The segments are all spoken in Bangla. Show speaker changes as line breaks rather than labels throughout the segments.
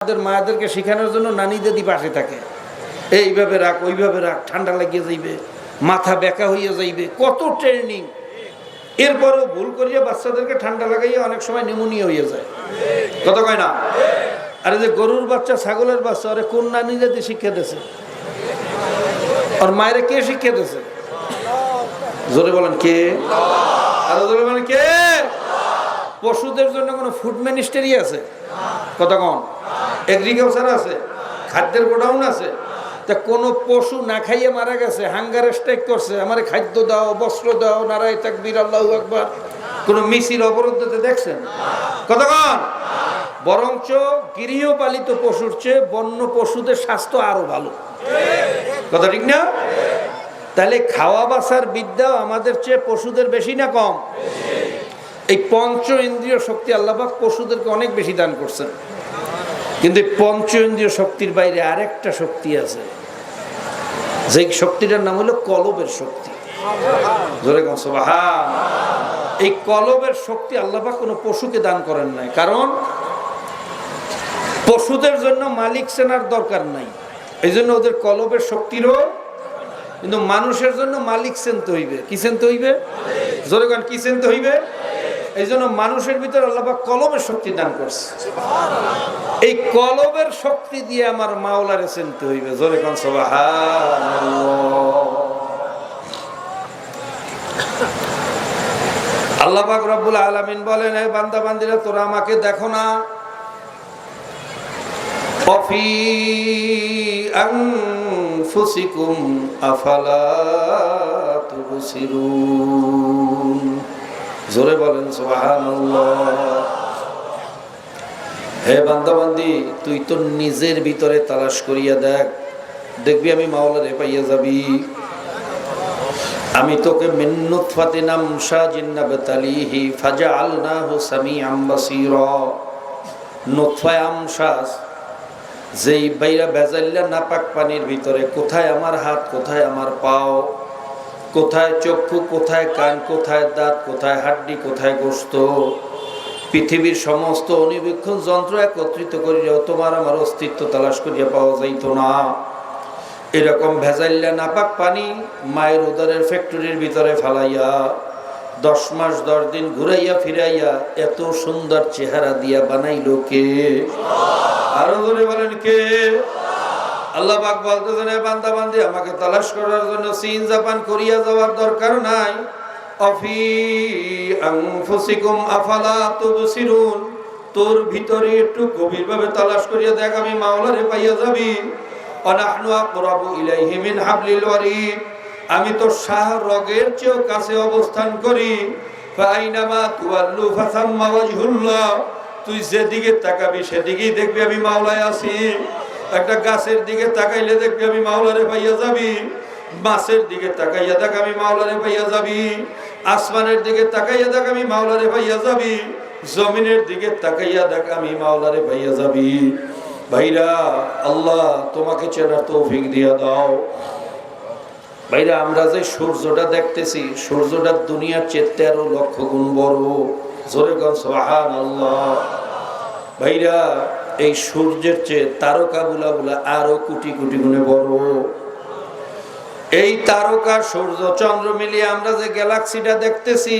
আমাদের মায়েদেরকে শেখানোর জন্য নানি দাদি পাশে থাকে, এইভাবে রাখ ওইভাবে রাখ, ঠান্ডা লাগিয়ে যাইবে, মাথা বেঁকা হইয়া যাইবে, কত ট্রেনিং। এরপরও ভুল করিয়া বাচ্চাদেরকে ঠান্ডা লাগাইয়া অনেক সময় নিউমোনিয়া হইয়া যায়, কথা কয় না? আরে যে গরুর বাচ্চা, ছাগলের বাচ্চা, আরে কোন নানি দাদি শিক্ষা দিয়েছে? আর মায়েরা কে শিক্ষা দিয়েছে? জোরে বলেন কে? আরো জোরে বলেন কে? পশুদের জন্য কোনো ফুড মিনিস্ট্রি আছে? কথা কন? এগ্রিকালচার আছে, খাদ্যের গোডাউন আছে। তা কোনো পশু না খাইয়ে মারা গেছে, হাঙ্গার স্ট্রাইক করছে, আমার খাদ্য দাও, বস্ত্র দাও, নারায়ে তাকবীর, আল্লাহু আকবার, কোনো মিছিল অবরোধ দিতে দেখছেন? কথা কন? বরঞ্চ গৃহপালিত পশুর চেয়ে বন্য পশুদের স্বাস্থ্য আরো ভালো, কথা ঠিক না? তাহলে খাওয়া বাসার বিদ্যাও আমাদের চেয়ে পশুদের বেশি না কম? এই পঞ্চ ইন্দ্রিয় শক্তি আল্লাহ পাক পশুদেরকে অনেক বেশি দান করছেন। কিন্তু পঞ্চ ইন্দ্রিয় শক্তির বাইরে আরেকটা শক্তি আছে, যে শক্তিটার নাম হলো কলবের শক্তি। জোরে কোন সুবহান। এই কলবের শক্তি আল্লাহ পাক কোনো পশুকে দান করেন নাই, কারণ পশুদের জন্য মালিক চেনার দরকার নাই, এই জন্য ওদের কলবের শক্তিরও। কিন্তু মানুষের জন্য মালিক চিনতে হইবে। কি চিনতে হইবে? জোরে কোন কি চিনতে হইবে? এই জন্য মানুষের ভিতরে আল্লাহ পাক কলবের শক্তি দান করছে। এই কলবের শক্তি দিয়ে আমার মাওলারে চিনতে হইবে। জোরে কোন সুবহানাল্লাহ। আল্লাহ পাক রব্বুল আলামিন বলেন, হে বান্দা বান্দীরা, তোরা আমাকে দেখো না? অফি আনফুসিকুম আফালা তুবসিরুন। জোরে বলেন সুবহানাল্লাহ। হে বান্দা বান্দি, তুই তো নিজের ভিতরে তালাশ করিয়া দেখ, দেখবি আমি মাওলারে পাইয়া যাবি। আমি তোকে মিন নুতফাতিন আমশাজিন নাবতালিহি ফাজআলনাহু সামিআম বাসীরা। নুতফায়ে আমশাজ, যেই বাইরা ভেজাইলা নাপাক পানির ভিতরে, কোথায় আমার হাত, কোথায় আমার পাও, কোথায় চক্ষু, কোথায় কান, কোথায় দাঁত, কোথায় হাড্ডি, কোথায় গোশত, পৃথিবীর সমস্ত অণুবীক্ষণ যন্ত্র একত্রিত করিয়াও তোমার আমার অস্তিত্ব তালাশ করিয়া পাওয়া যাইত না। এরকম ভেজাইলা নাপাক পানি মায়ের উদরের ফ্যাক্টরির ভিতরে ফালাইয়া 10 মাস 10 দিন ঘুরাইয়া ফিরাইয়া এত সুন্দর চেহারা দিয়া বানাইলো কে? আরো ধরে বলেন কে? আল্লাহ পাক বলতেছেন, হে বান্দা বান্দি, আমাকে তালাশ করার জন্য চীন জাপান কোরিয়া যাওয়ার দরকার নাই। অফি আনফুসিকুম আফালা তুবসিরুন। তোর ভিতরে একটু গভীরভাবে তালাশ করিয়া দেখ, আমি মাওলারে পাইয়া যাবি। অনাহনু আকরাবু ইলাইহি মিন হাবলিল ওয়ারিদ। আমি তো শাহ রগের চেয়েও কাছে অবস্থান করি। ফাইনামা তুওয়াল্লু ফাসাম্মা ওয়াজহুল্লাহ। তুই যেদিকে তাকাবি সেদিকেই দেখবি আমি মাওলায় আছি। একটা গাছের দিকে তাকাইলে দেখবি আমি মাওলারে পাইয়া যাবি। মাছের দিকে তাকাইয়া দেখ, আমি মাওলারে পাইয়া যাবি। আসমানের দিকে তাকাইয়া দেখ, আমি মাওলারে পাইয়া যাবি। জমিনের দিকে তাকাইয়া দেখ, আমি মাওলারে পাইয়া যাবি। ভাইরা, আল্লাহ তোমাকে চেনার তৌফিক দিয়া দাও। ভাইরা, আমরা যে সূর্যটা দেখতেছি, সূর্যটা দুনিয়ার চেয়ে 13 লক্ষ গুণ বড়। জোরে কোন সুবহানাল্লাহ। ভাইরা, এই সূর্যের চেয়ে তারকা গুলা আরো কোটি কোটি গুণে বড়। এই তারকা, সূর্য, চন্দ্র মিলিয়ে আমরা যে গ্যালাক্সিটা দেখতেছি,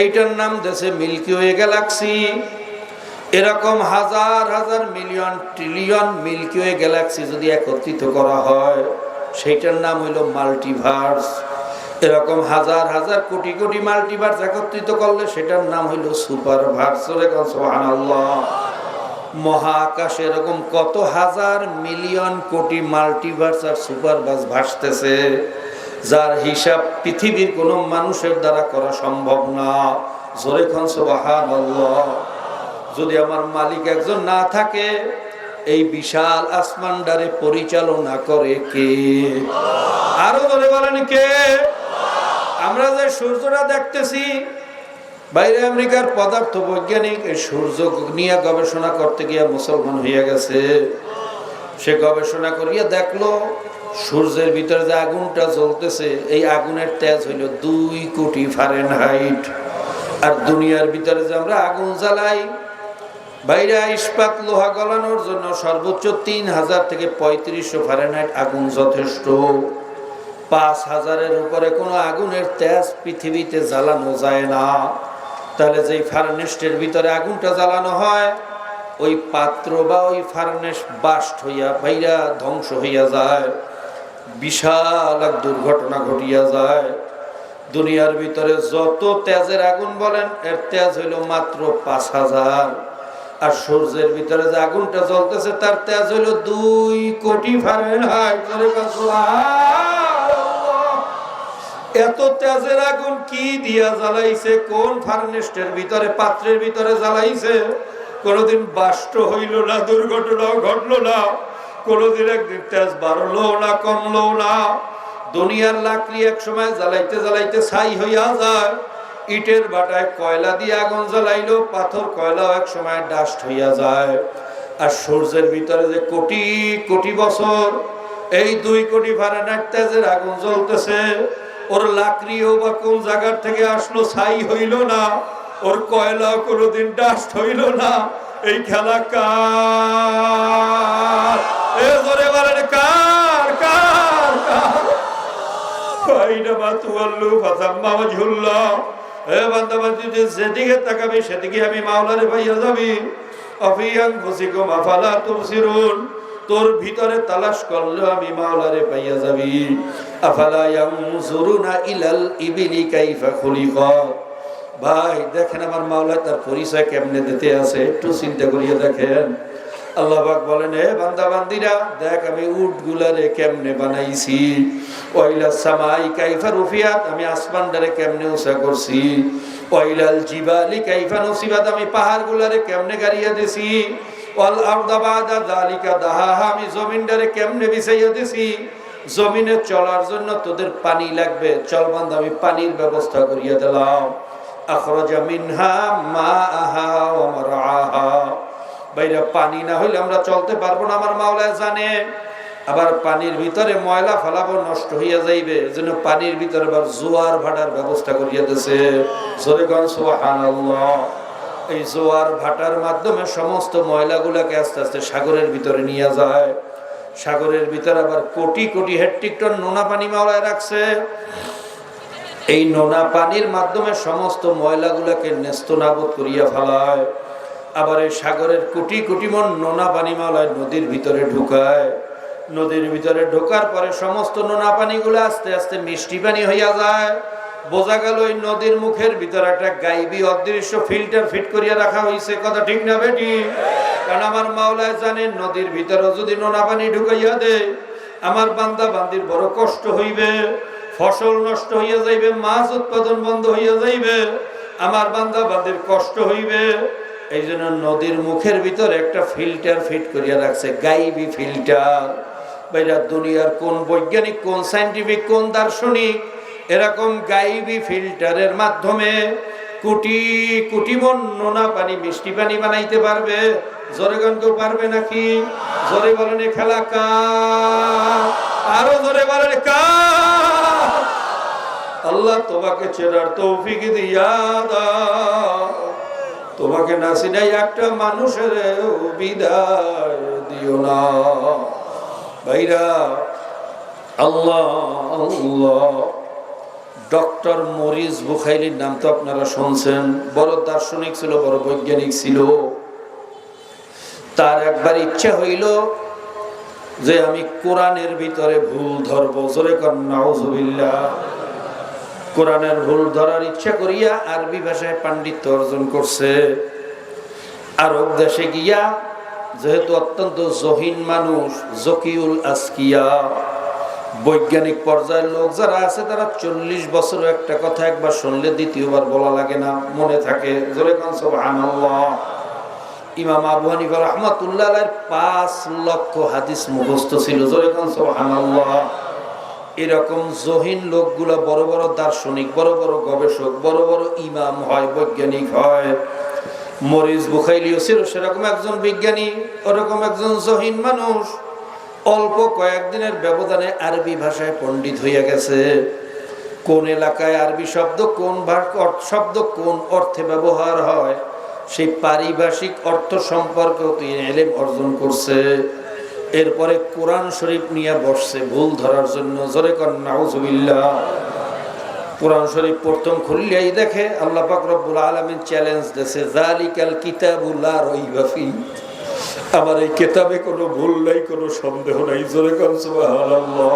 এইটার নাম দেশে মিল্কি ওয়ে গ্যালাক্সি। এরকম হাজার হাজার million trillion Milky Way galaxy যদি একত্রিত করা হয়, সেইটার নাম হইল মাল্টিভার্স। এরকম হাজার হাজার কোটি কোটি মাল্টিভার্স একত্রিত করলে সেটার নাম হইল সুপারভার্স। সুবহানাল্লাহ। মহাকাশে এরকম কত হাজার মিলিয়ন কোটি মাল্টিভার্স আর সুপারভার্স ভাসতেছে, যার হিসাব পৃথিবীর কোনো মানুষের দ্বারা করা সম্ভব না। জোরে কোন সুবহানাল্লাহ। যদি আমার মালিক একজন না থাকে, এই বিশাল আসমানটারে পরিচালনা করে কে? আরো ধরে বলেন কে? আমরা যে সূর্যটা দেখতেছি, বাইরে আমেরিকার পদার্থ বৈজ্ঞানিক এই সূর্য নিয়ে গবেষণা করতে গিয়ে মুসলমান হয়ে গেছে। সে গবেষণা করিয়া দেখলো, সূর্যের ভিতরে যে আগুনটা জ্বলতেছে, এই আগুনের তেজ হইল 2 কোটি ফারেনহাইট। আর দুনিয়ার ভিতরে যে আমরা আগুন জ্বালাই, বাইরে ইস্পাত লোহা গলানোর জন্য সর্বোচ্চ 3000 থেকে 3500 ফারেনহাইট আগুন যথেষ্ট। 5000-এর উপরে কোনো আগুনের তেজ পৃথিবীতে জ্বালানো যায় না। তাহলে যেই ফার্নেসের ভিতরে আগুনটা জ্বালানো হয়, ওই পাত্র বা ওই ফার্নেস বাস্ট হইয়া বাইরা ধ্বংস হইয়া যায়, বিশাল এক দুর্ঘটনা ঘটিয়া যায়। দুনিয়ার ভিতরে যত তেজের আগুন বলেন, এর তেজ হইল মাত্র 5000। আর সূর্যের ভিতরে যে আগুনটা জ্বলতেছে তার তেজ হইল 2 কোটি ফারেনহাইট। এত তেজের আগুন কি দিয়া জ্বালাইছে? কোন ফার্নেসের ভিতরে, পাত্রের ভিতরে জ্বালাইছে? কোনদিন বাষ্ট হইল না, দুর্ঘটনাও ঘটলো না, কোনদিন একদিন তেজ বাড়লো না, কমলো না। দুনিয়ার লাকড়ি এক সময় জ্বালাইতে জ্বালাইতে ছাই হইয়া যায়। ইটের বাটায় কয়লা দিয়ে আগুন জ্বালাইলো, পাথর কয়লাও এক সময় ডাস্ট হইয়া যায়। আর সূর্যের ভিতরে যে কোটি কোটি বছর এই 2 কোটি ফারেনহাইট তেজের আগুন জ্বলতেছে, ওর লাকড়িও বা কোন জায়গার থেকে আসলো, ছাই হইল না, ওর কয়লাও কোনোদিন ডাস্ট হইল না। এই খেলা কার? এ জোরে বলেন কার? কার? কার? ফাইনামা তুওয়াল্লু ফাসাম্মা ওয়াজহুল্লাহ। এ বান্দা বান্দি, যেদিকে তাকাবি সেদিকে আমি মাওলারে পাইয়া যাবি। আফিয়ান ফুসিকুম আফালা তুবসিরুন। তোর ভিতরে তালাশ করলে আমি মাওলারে পাইয়া যাবি। আফালা ইয়ানজুরুনা ইলাল ইবিলি কাইফা খুলিকাত। ভাই দেখেন আমার মাওলা তার পরিচয় কেমনে দিতে আছে, একটু চিন্তা করিয়া দেখেন। আল্লাহ পাক বলেন, হে বান্দা বান্দিরা, দেখ আমি উট গুলারে কেমনে বানাইছি। ওয়াইলাস সামাই কাইফা রুফিয়াত, আমি আসমানটারে কেমনে উঁচা করছি। ওয়াইলাল জিবালি কাইফা নসিবাত, আমি পাহাড় গুলারে কেমনে গাড়িয়া দিছি। ওয়াল আরদা বাদা যালিকা দাহাহা, আমি জমিনটারে কেমনে বিছাইয়া দিছি। জমিনে চলার জন্য তোদের পানি লাগবে, চল বান্দা আমি পানির ব্যবস্থা করিয়া দিলাম। আখরাজা মিনহা মাআহা ওয়া মারআহা। বাইরে পানি না হইলে আমরা চলতে পারবো না, আমার মাওলা জানে। আবার পানির ভিতরে ময়লা ফেলাবো, নষ্ট হইয়া যাইবে, এজন্য পানির ভিতরে আবার জোয়ার ভাটার ব্যবস্থা করিয়া দিয়েছে। জোরে গান সুবহানাল্লাহ। এই জোয়ার ভাটার মাধ্যমে সমস্ত ময়লাগুলাকে আস্তে আস্তে সাগরের ভিতরে নিয়ে যায়। সাগরের ভিতরে আবার কোটি কোটি হেক্টর টন নোনা পানি মাওলায় রাখছে। এই নোনা পানির মাধ্যমে সমস্ত ময়লাগুলাকে নেস্তনাবুদ করিয়া ফেলায়। আবার এই সাগরের কোটি কোটি মন নোনা পানি মাওলায় নদীর ভিতরে ঢুকায়। নদীর ভিতরে ঢোকার পরে সমস্ত নোনা পানিগুলো আস্তে আস্তে মিষ্টি পানি হইয়া যায়। বোঝা গেল এই নদীর মুখের ভিতরে একটা গাইবী অদৃশ্য ফিল্টার ফিট করিয়া রাখা হয়েছে। কথা ঠিক না বেটি? কারণ আমার মাওলায় জানেন, নদীর ভিতরে যদি নোনা পানি ঢুকাইয়া দেয়, আমার বান্দা বান্দির বড় কষ্ট হইবে, ফসল নষ্ট হইয়া যাইবে, মাছ উৎপাদন বন্ধ হইয়া যাইবে, আমার বান্দা বান্দির কষ্ট হইবে। এই জন্য নদীর মুখের ভিতরে একটা ফিল্টার ফিট করিয়া রাখছে, গাইবী ফিল্টার। বাইরা দুনিয়ার কোন বৈজ্ঞানিক, কোন সায়েন্টিফিক, কোন দার্শনিক এরকম গাইবী ফিল্টারের মাধ্যমে কোটি কোটি মন নোনা পানি মিষ্টি পানি বানাইতে পারবে? জোরে গান কেউ পারবে নাকি? জোরে বলেন খেলা কার? আরো জোরে বলেন কার? আল্লাহ তোমাকে চেনার তৌফিক দিয়া দাও। তোমাকে না চিনাই একটা মানুষের বিদায় দিও না। ভাইরা, আল্লাহ আল্লাহ। ডক্টর মরিস বুখাইরির নাম তো আপনারা শুনছেন। বড় দার্শনিক ছিল, বড় বৈজ্ঞানিক ছিল। তার একবার ইচ্ছা হইল যে আমি কোরআনের ভিতরে ভুল ধরবো। জোরে কর নাউজুবিল্লাহ। কোরআনের ভুল ধরার ইচ্ছা করিয়া আরবি ভাষায় পাণ্ডিত্য অর্জন করছে। আরব দেশে গিয়া, যেহেতু অত্যন্ত জহিন মানুষ, জকিউল আসকিয়া, বৈজ্ঞানিক পর্যায়ের লোক যারা আছে, তারা 40 বছর একটা কথা একবার শুনলে দ্বিতীয়বার বলা লাগে না, মনে থাকে। জোরে কোন সুবহানাল্লাহ। ইমাম আবু হানিফা রাহমাতুল্লাহ আলাইহির 5 লক্ষ হাদিস মুখস্থ ছিল। জোরে কোন সুবহানাল্লাহ। এরকম জহিন লোকগুলা বড় বড় দার্শনিক, বড় বড় গবেষক, বড় বড় ইমাম হয়, বৈজ্ঞানিক হয়। মরিস বুখাইলিও ছিল সেরকম একজন বিজ্ঞানী, ওরকম একজন জহিন মানুষ। অল্প কয়েকদিনের ব্যবধানে আরবি ভাষায় পণ্ডিত হইয়া গেছে। কোন এলাকায় আরবি শব্দ কোন শব্দ কোন অর্থে ব্যবহার হয় সেই পারিভাষিক অর্থ সম্পর্কেও তিনি ইলম অর্জন করছে। এরপরে কোরআন শরীফ নিয়ে বসছে ভুল ধরার জন্য। জোরে কর নাউজুবিল্লাহ। কোরআন শরীফ প্রথম খুললেই দেখে আল্লাহ পাক রব্বুল আলামিন চ্যালেঞ্জ দিয়েছে, যালিকাল কিতাবুল লা রাইবা ফিহি, আমার এই কিতাবে কোনো ভুল নাই, কোনো সন্দেহ নাই। জোরে কর সুবহানাল্লাহ।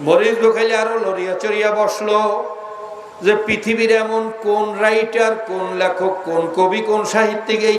মরিচ ঢোকাইলে আরো লড়িয়া চড়িয়া বসলো যে পৃথিবীর এমন কোন রাইটার, কোন লেখক, কোন কবি, কোন সাহিত্যিক